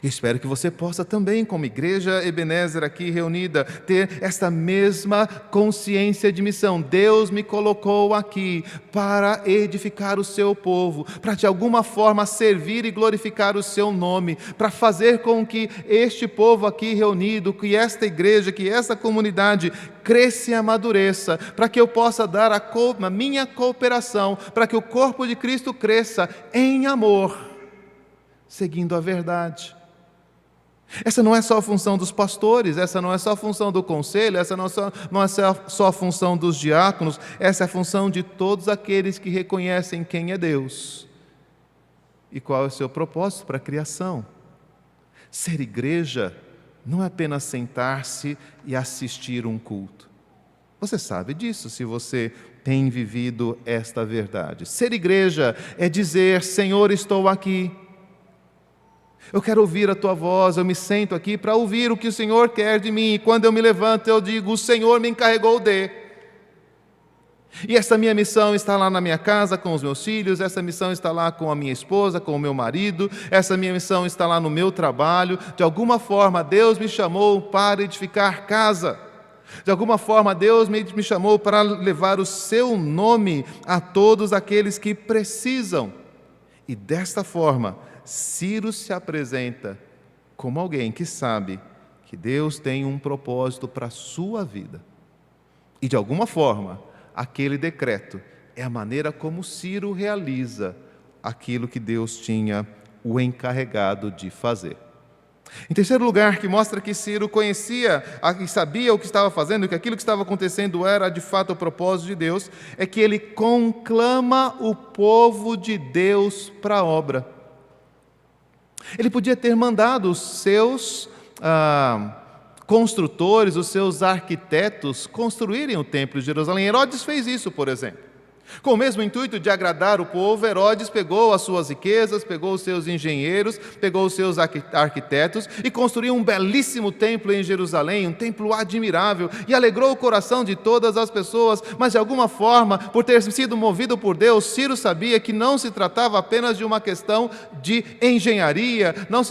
Espero que você possa também, como Igreja Ebenezer aqui reunida, ter esta mesma consciência de missão. Deus me colocou aqui para edificar o seu povo, para de alguma forma servir e glorificar o seu nome, para fazer com que este povo aqui reunido, que esta igreja, que esta comunidade cresça e amadureça, para que eu possa dar a minha cooperação, para que o corpo de Cristo cresça em amor, seguindo a verdade. Essa não é só a função dos pastores, essa não é só a função do conselho, essa não é só a função dos diáconos, essa é a função de todos aqueles que reconhecem quem é Deus e qual é o seu propósito para a criação. Ser igreja não é apenas sentar-se e assistir um culto. Você sabe disso se você tem vivido esta verdade. Ser igreja é dizer: Senhor, estou aqui. Eu quero ouvir a Tua voz, eu me sento aqui para ouvir o que o Senhor quer de mim. E quando eu me levanto, eu digo: o Senhor me encarregou de. E essa minha missão está lá na minha casa com os meus filhos, essa missão está lá com a minha esposa, com o meu marido, essa minha missão está lá no meu trabalho. De alguma forma, Deus me chamou para edificar casa. De alguma forma, Deus me chamou para levar o seu nome a todos aqueles que precisam. E desta forma, Ciro se apresenta como alguém que sabe que Deus tem um propósito para a sua vida. E de alguma forma, aquele decreto é a maneira como Ciro realiza aquilo que Deus tinha o encarregado de fazer. Em terceiro lugar, que mostra que Ciro conhecia e sabia o que estava fazendo, que aquilo que estava acontecendo era de fato o propósito de Deus, é que ele conclama o povo de Deus para a obra. Ele podia ter mandado os seus construtores, os seus arquitetos construírem o templo de Jerusalém. Herodes fez isso, por exemplo. Com o mesmo intuito de agradar o povo, Herodes pegou as suas riquezas, pegou os seus engenheiros, pegou os seus arquitetos e construiu um belíssimo templo em Jerusalém, um templo admirável, e alegrou o coração de todas as pessoas. Mas de alguma forma, por ter sido movido por Deus, Ciro sabia que não se tratava apenas de uma questão de engenharia, não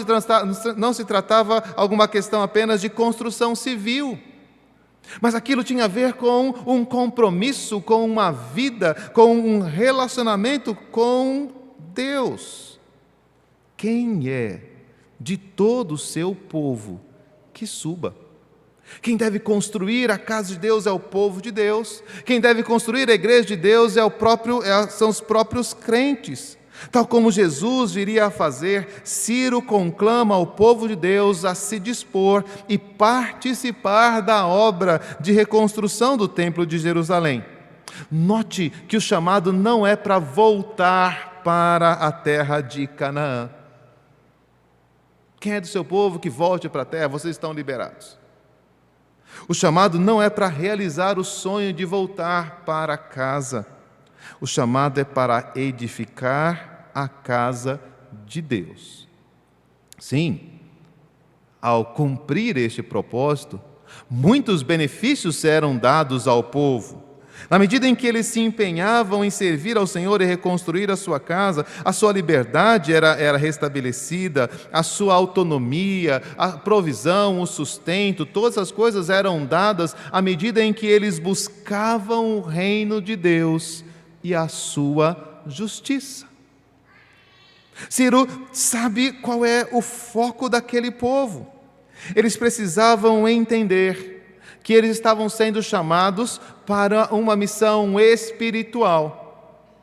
se tratava alguma questão apenas de construção civil. Mas aquilo tinha a ver com um compromisso, com uma vida, com um relacionamento com Deus. Quem é de todo o seu povo que suba? Quem deve construir a casa de Deus é o povo de Deus. Quem deve construir a igreja de Deus são os próprios crentes. Tal como Jesus viria a fazer, Ciro conclama ao povo de Deus a se dispor e participar da obra de reconstrução do Templo de Jerusalém. Note que o chamado não é para voltar para a terra de Canaã. Quem é do seu povo que volte para a terra, vocês estão liberados. O chamado não é para realizar o sonho de voltar para casa. O chamado é para edificar a casa de Deus. Sim, ao cumprir este propósito, muitos benefícios eram dados ao povo. Na medida em que eles se empenhavam em servir ao Senhor e reconstruir a sua casa, a sua liberdade era restabelecida, a sua autonomia, a provisão, o sustento, todas as coisas eram dadas à medida em que eles buscavam o reino de Deus e a sua justiça. Ciro sabe qual é o foco daquele povo. Eles precisavam entender que eles estavam sendo chamados para uma missão espiritual.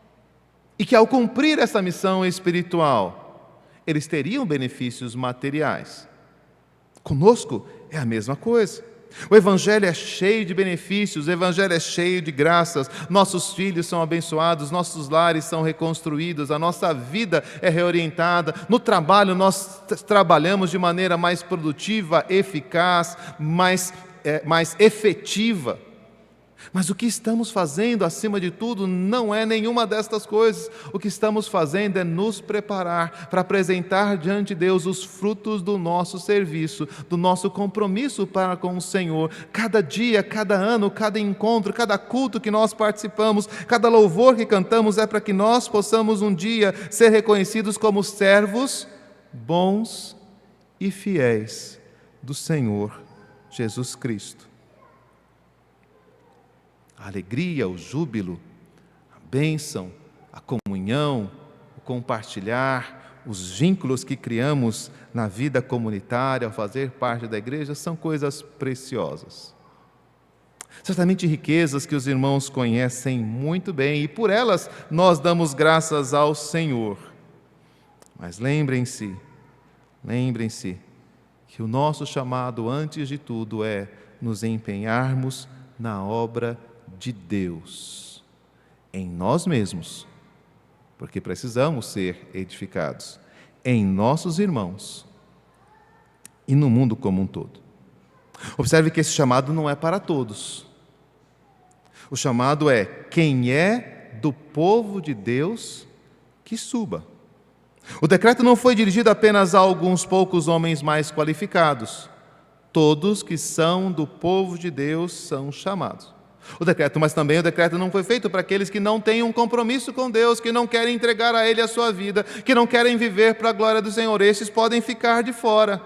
E que ao cumprir essa missão espiritual, eles teriam benefícios materiais. Conosco é a mesma coisa. O Evangelho é cheio de benefícios, o Evangelho é cheio de graças, nossos filhos são abençoados, nossos lares são reconstruídos, a nossa vida é reorientada, no trabalho nós trabalhamos de maneira mais produtiva, eficaz, mais efetiva. Mas o que estamos fazendo, acima de tudo, não é nenhuma destas coisas. O que estamos fazendo é nos preparar para apresentar diante de Deus os frutos do nosso serviço, do nosso compromisso para com o Senhor. Cada dia, cada ano, cada encontro, cada culto que nós participamos, cada louvor que cantamos é para que nós possamos um dia ser reconhecidos como servos bons e fiéis do Senhor Jesus Cristo. A alegria, o júbilo, a bênção, a comunhão, o compartilhar, os vínculos que criamos na vida comunitária ao fazer parte da igreja são coisas preciosas. Certamente riquezas que os irmãos conhecem muito bem e por elas nós damos graças ao Senhor. Mas lembrem-se que o nosso chamado, antes de tudo, é nos empenharmos na obra de Deus, em nós mesmos, porque precisamos ser edificados, em nossos irmãos e no mundo como um todo. Observe que esse chamado não é para todos. O chamado é: quem é do povo de Deus, que suba. O decreto não foi dirigido apenas a alguns poucos homens mais qualificados. Todos que são do povo de Deus são chamados. Mas também o decreto não foi feito para aqueles que não têm um compromisso com Deus, que não querem entregar a Ele a sua vida, que não querem viver para a glória do Senhor. Estes podem ficar de fora.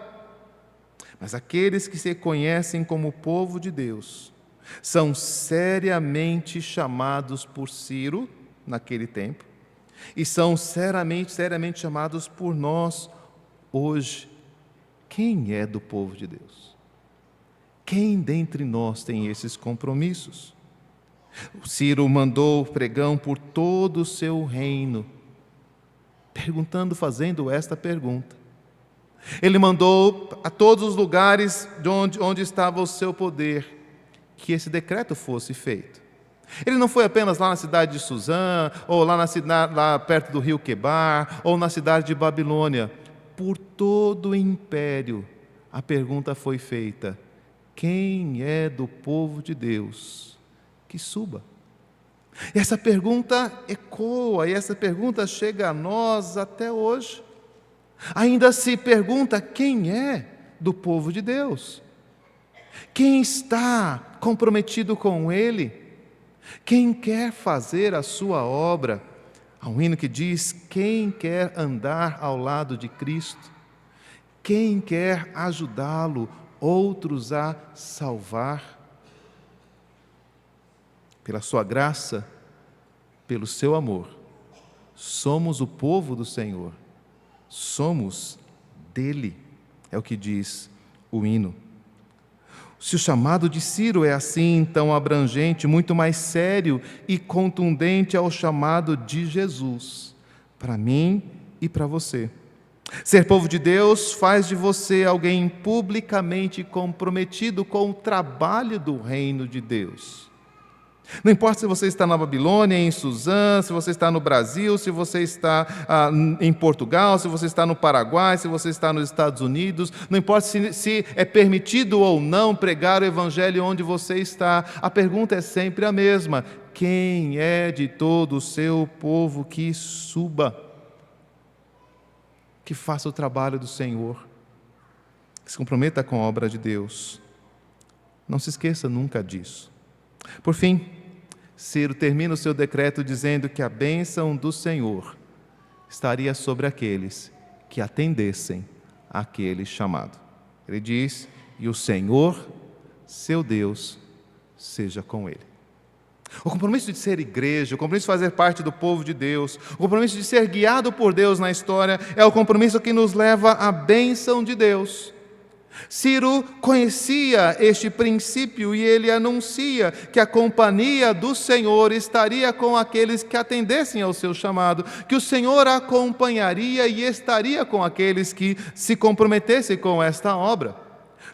Mas aqueles que se conhecem como povo de Deus são seriamente chamados por Ciro, naquele tempo, e são seriamente chamados por nós hoje. Quem é do povo de Deus? Quem dentre nós tem esses compromissos? O Ciro mandou pregão por todo o seu reino, fazendo esta pergunta. Ele mandou a todos os lugares onde estava o seu poder, que esse decreto fosse feito. Ele não foi apenas lá na cidade de Suzã, ou lá perto do rio Quebar, ou na cidade de Babilônia. Por todo o império, a pergunta foi feita: quem é do povo de Deus, que suba? E essa pergunta ecoa, e essa pergunta chega a nós até hoje. Ainda se pergunta: quem é do povo de Deus? Quem está comprometido com Ele? Quem quer fazer a sua obra? Há um hino que diz: quem quer andar ao lado de Cristo? Quem quer ajudá-lo, outros a salvar? Pela sua graça, pelo seu amor, somos o povo do Senhor, somos dele, é o que diz o hino. Se o chamado de Ciro é assim tão abrangente, muito mais sério e contundente é o chamado de Jesus, para mim e para você. Ser povo de Deus faz de você alguém publicamente comprometido com o trabalho do reino de Deus. Não importa se você está na Babilônia, em Suzã, se você está no Brasil, se você está em Portugal, se você está no Paraguai, se você está nos Estados Unidos, não importa se é permitido ou não pregar o Evangelho onde você está, a pergunta é sempre a mesma: quem é de todo o seu povo que suba, que faça o trabalho do Senhor, que se comprometa com a obra de Deus? Não se esqueça nunca disso. Por fim, Ciro termina o seu decreto dizendo que a bênção do Senhor estaria sobre aqueles que atendessem àquele chamado. Ele diz: e o Senhor, seu Deus, seja com ele. O compromisso de ser igreja, o compromisso de fazer parte do povo de Deus, o compromisso de ser guiado por Deus na história, é o compromisso que nos leva à bênção de Deus. Ciro conhecia este princípio e ele anuncia que a companhia do Senhor estaria com aqueles que atendessem ao seu chamado, que o Senhor acompanharia e estaria com aqueles que se comprometessem com esta obra.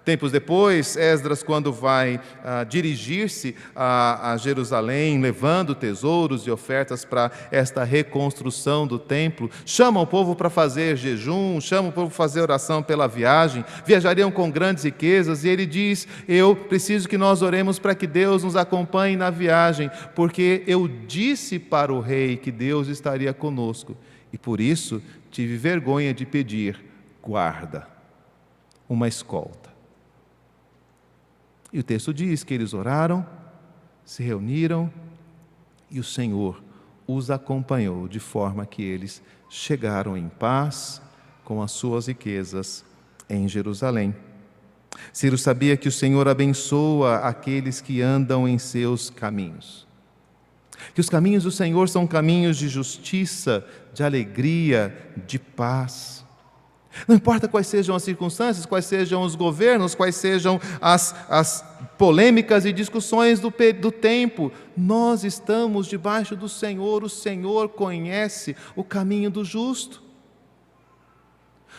Tempos depois, Esdras, quando vai dirigir-se a Jerusalém, levando tesouros e ofertas para esta reconstrução do templo, chama o povo para fazer jejum, chama o povo para fazer oração pela viagem, viajariam com grandes riquezas, e ele diz: eu preciso que nós oremos para que Deus nos acompanhe na viagem, porque eu disse para o rei que Deus estaria conosco, e por isso tive vergonha de pedir guarda, uma escolta. E o texto diz que eles oraram, se reuniram, e o Senhor os acompanhou, de forma que eles chegaram em paz com as suas riquezas em Jerusalém. Ciro sabia que o Senhor abençoa aqueles que andam em seus caminhos. Que os caminhos do Senhor são caminhos de justiça, de alegria, de paz. Não importa quais sejam as circunstâncias, quais sejam os governos, quais sejam as polêmicas e discussões do tempo, nós estamos debaixo do Senhor, o Senhor conhece o caminho do justo.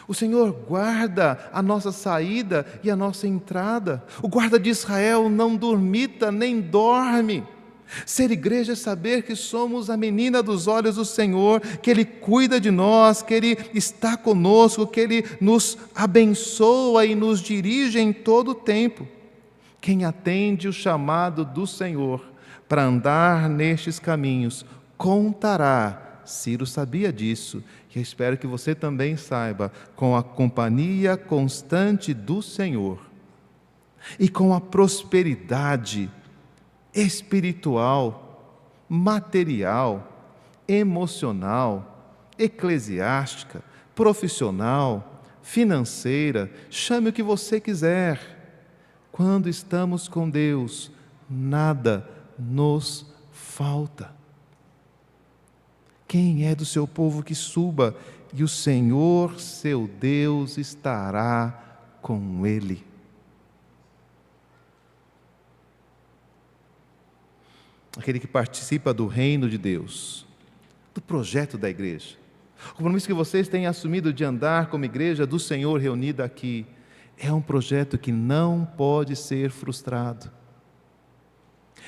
O Senhor guarda a nossa saída e a nossa entrada. O guarda de Israel não dormita nem dorme. Ser igreja é saber que somos a menina dos olhos do Senhor, que Ele cuida de nós, que Ele está conosco, que Ele nos abençoa e nos dirige em todo o tempo. Quem atende o chamado do Senhor para andar nestes caminhos, contará, Ciro sabia disso, e eu espero que você também saiba, com a companhia constante do Senhor e com a prosperidade espiritual, material, emocional, eclesiástica, profissional, financeira, chame o que você quiser. Quando estamos com Deus, nada nos falta. Quem é do seu povo que suba, e o Senhor, seu Deus, estará com ele. Aquele que participa do reino de Deus, do projeto da igreja. O compromisso que vocês têm assumido de andar como igreja do Senhor reunida aqui, é um projeto que não pode ser frustrado.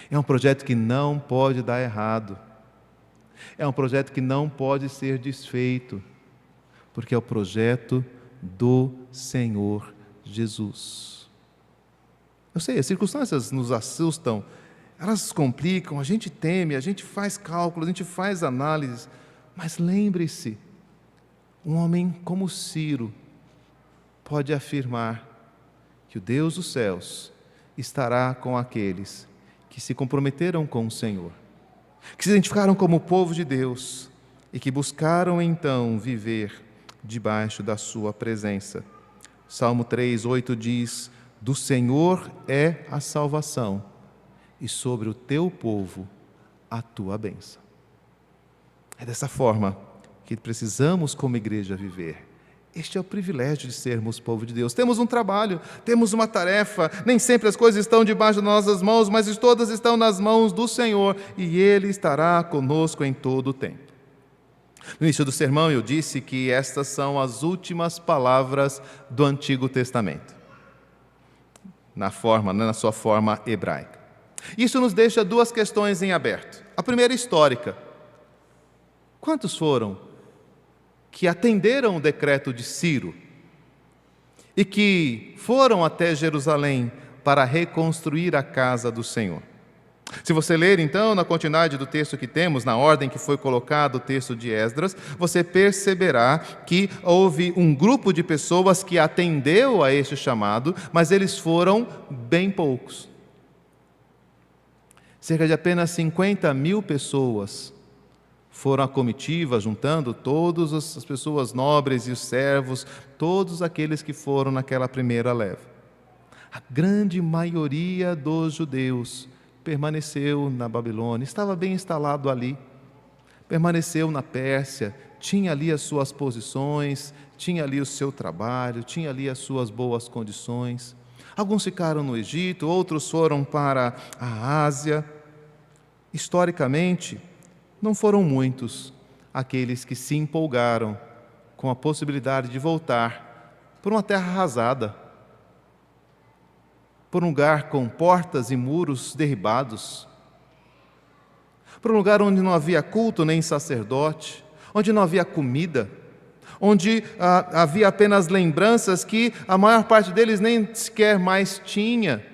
É um projeto que não pode dar errado. É um projeto que não pode ser desfeito, porque é o projeto do Senhor Jesus. Eu sei, as circunstâncias nos assustam, elas complicam, a gente teme, a gente faz cálculos, a gente faz análises, mas lembre-se, um homem como Ciro pode afirmar que o Deus dos céus estará com aqueles que se comprometeram com o Senhor, que se identificaram como povo de Deus e que buscaram então viver debaixo da sua presença. Salmo 3:8 diz: do Senhor é a salvação, e sobre o teu povo a tua bênção. É dessa forma que precisamos como igreja viver. Este é o privilégio de sermos povo de Deus. Temos um trabalho, temos uma tarefa, nem sempre as coisas estão debaixo das nossas mãos, mas todas estão nas mãos do Senhor, e Ele estará conosco em todo o tempo. No início do sermão eu disse que estas são as últimas palavras do Antigo Testamento, na sua forma hebraica. Isso nos deixa duas questões em aberto. A primeira, histórica. Quantos foram que atenderam o decreto de Ciro e que foram até Jerusalém para reconstruir a casa do Senhor? Se você ler, então, na continuidade do texto que temos, na ordem que foi colocado o texto de Esdras, você perceberá que houve um grupo de pessoas que atendeu a este chamado, mas eles foram bem poucos. Cerca de apenas 50.000 pessoas foram a comitiva, juntando todas as pessoas nobres e os servos, todos aqueles que foram naquela primeira leva. A grande maioria dos judeus permaneceu na Babilônia, estava bem instalado ali, permaneceu na Pérsia, tinha ali as suas posições, tinha ali o seu trabalho, tinha ali as suas boas condições. Alguns ficaram no Egito, outros foram para a Ásia. Historicamente, não foram muitos aqueles que se empolgaram com a possibilidade de voltar por uma terra arrasada, por um lugar com portas e muros derribados, por um lugar onde não havia culto nem sacerdote, onde não havia comida, onde havia apenas lembranças que a maior parte deles nem sequer mais tinha.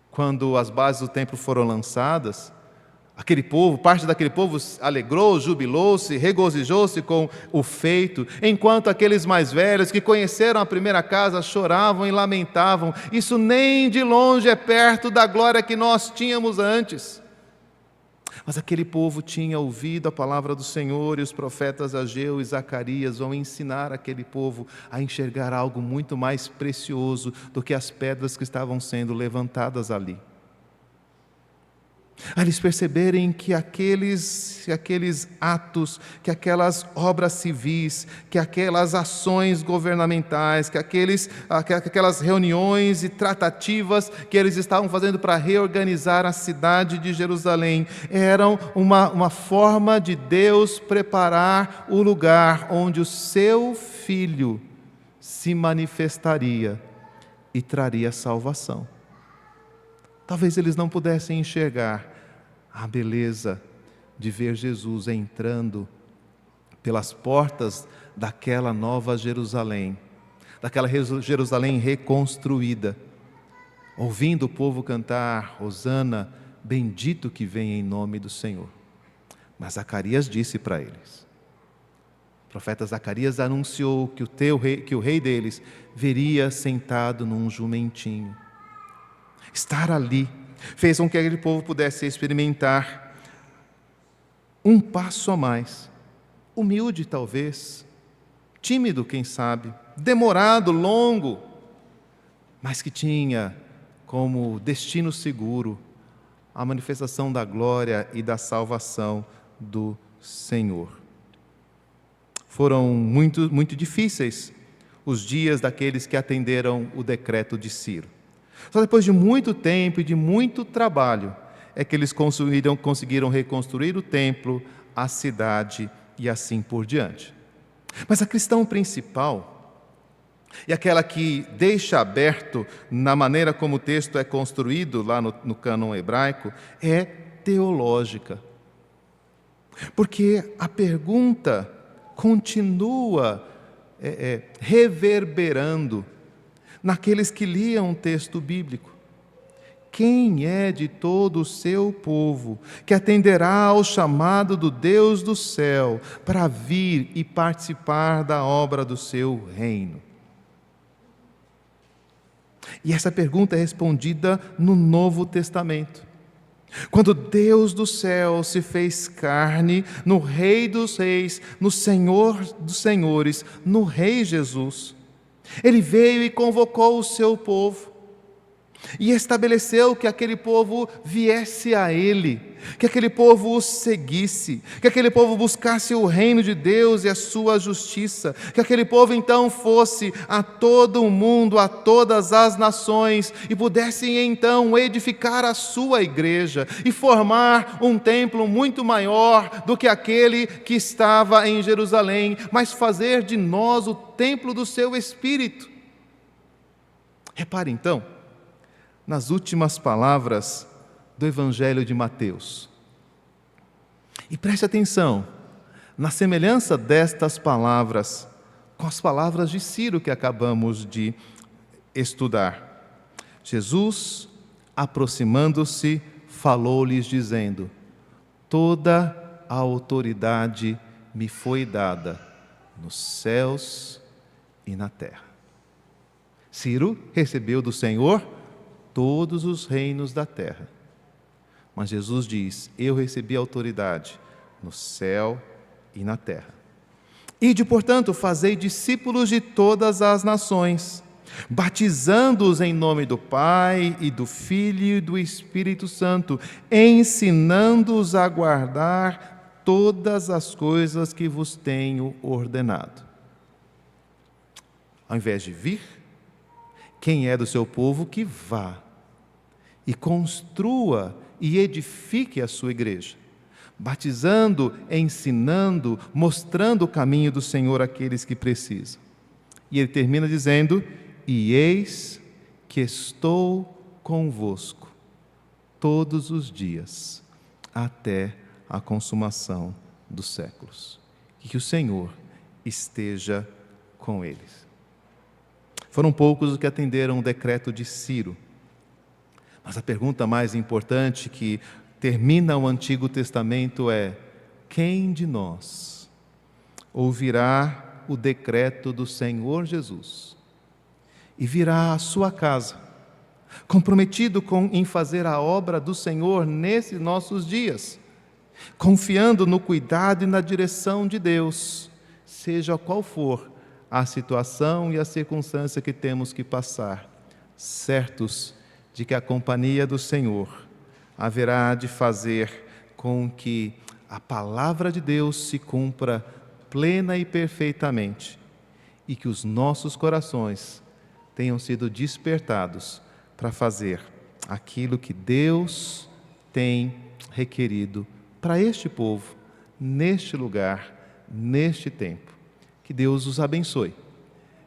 Quando as bases do templo foram lançadas, aquele povo, parte daquele povo alegrou, jubilou-se, regozijou-se com o feito, enquanto aqueles mais velhos que conheceram a primeira casa choravam e lamentavam. Isso nem de longe é perto da glória que nós tínhamos antes. Mas aquele povo tinha ouvido a palavra do Senhor, e os profetas Ageu e Zacarias vão ensinar aquele povo a enxergar algo muito mais precioso do que as pedras que estavam sendo levantadas ali. A eles perceberem que aqueles atos, que aquelas obras civis, que aquelas ações governamentais, que aquelas reuniões e tratativas que eles estavam fazendo para reorganizar a cidade de Jerusalém, eram uma forma de Deus preparar o lugar onde o seu Filho se manifestaria e traria salvação. Talvez eles não pudessem enxergar a beleza de ver Jesus entrando pelas portas daquela nova Jerusalém, daquela Jerusalém reconstruída, ouvindo o povo cantar: Hosana, bendito que vem em nome do Senhor. Mas Zacarias disse para eles, o profeta Zacarias anunciou que o rei deles viria sentado num jumentinho. Estar ali fez com que aquele povo pudesse experimentar um passo a mais, humilde talvez, tímido quem sabe, demorado, longo, mas que tinha como destino seguro a manifestação da glória e da salvação do Senhor. Foram muito, muito difíceis os dias daqueles que atenderam o decreto de Ciro. Só depois de muito tempo e de muito trabalho é que eles conseguiram reconstruir o templo, a cidade e assim por diante. Mas a questão principal, e aquela que deixa aberto na maneira como o texto é construído lá no cânon hebraico, é teológica. Porque a pergunta continua reverberando naqueles que liam o texto bíblico: quem é de todo o seu povo que atenderá ao chamado do Deus do céu para vir e participar da obra do seu reino? E essa pergunta é respondida no Novo Testamento, quando Deus do céu se fez carne no Rei dos Reis, no Senhor dos Senhores, no Rei Jesus. Ele veio e convocou o seu povo e estabeleceu que aquele povo viesse a Ele, que aquele povo o seguisse, que aquele povo buscasse o reino de Deus e a sua justiça, que aquele povo então fosse a todo o mundo, a todas as nações, e pudesse então edificar a sua igreja e formar um templo muito maior do que aquele que estava em Jerusalém, mas fazer de nós o templo do seu Espírito. Repare então nas últimas palavras do Evangelho de Mateus. E preste atenção na semelhança destas palavras com as palavras de Ciro que acabamos de estudar. Jesus, aproximando-se, falou-lhes dizendo: toda a autoridade me foi dada nos céus e na terra. Ciro recebeu do Senhor todos os reinos da terra. Mas Jesus diz: eu recebi autoridade no céu e na terra. Ide, portanto, fazei discípulos de todas as nações, batizando-os em nome do Pai e do Filho e do Espírito Santo, ensinando-os a guardar todas as coisas que vos tenho ordenado. Ao invés de vir, quem é do seu povo que vá e construa e edifique a sua igreja, batizando, ensinando, mostrando o caminho do Senhor àqueles que precisam. E ele termina dizendo: e eis que estou convosco todos os dias, até a consumação dos séculos. Que o Senhor esteja com eles. Foram poucos os que atenderam o decreto de Ciro. Mas a pergunta mais importante que termina o Antigo Testamento é: quem de nós ouvirá o decreto do Senhor Jesus e virá à sua casa, comprometido em fazer a obra do Senhor nesses nossos dias, confiando no cuidado e na direção de Deus, seja qual for a situação e a circunstância que temos que passar, certos de que a companhia do Senhor haverá de fazer com que a palavra de Deus se cumpra plena e perfeitamente, e que os nossos corações tenham sido despertados para fazer aquilo que Deus tem requerido para este povo, neste lugar, neste tempo. Que Deus os abençoe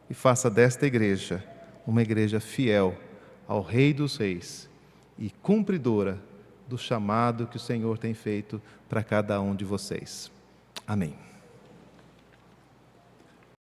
e faça desta igreja uma igreja fiel ao Rei dos Reis e cumpridora do chamado que o Senhor tem feito para cada um de vocês. Amém.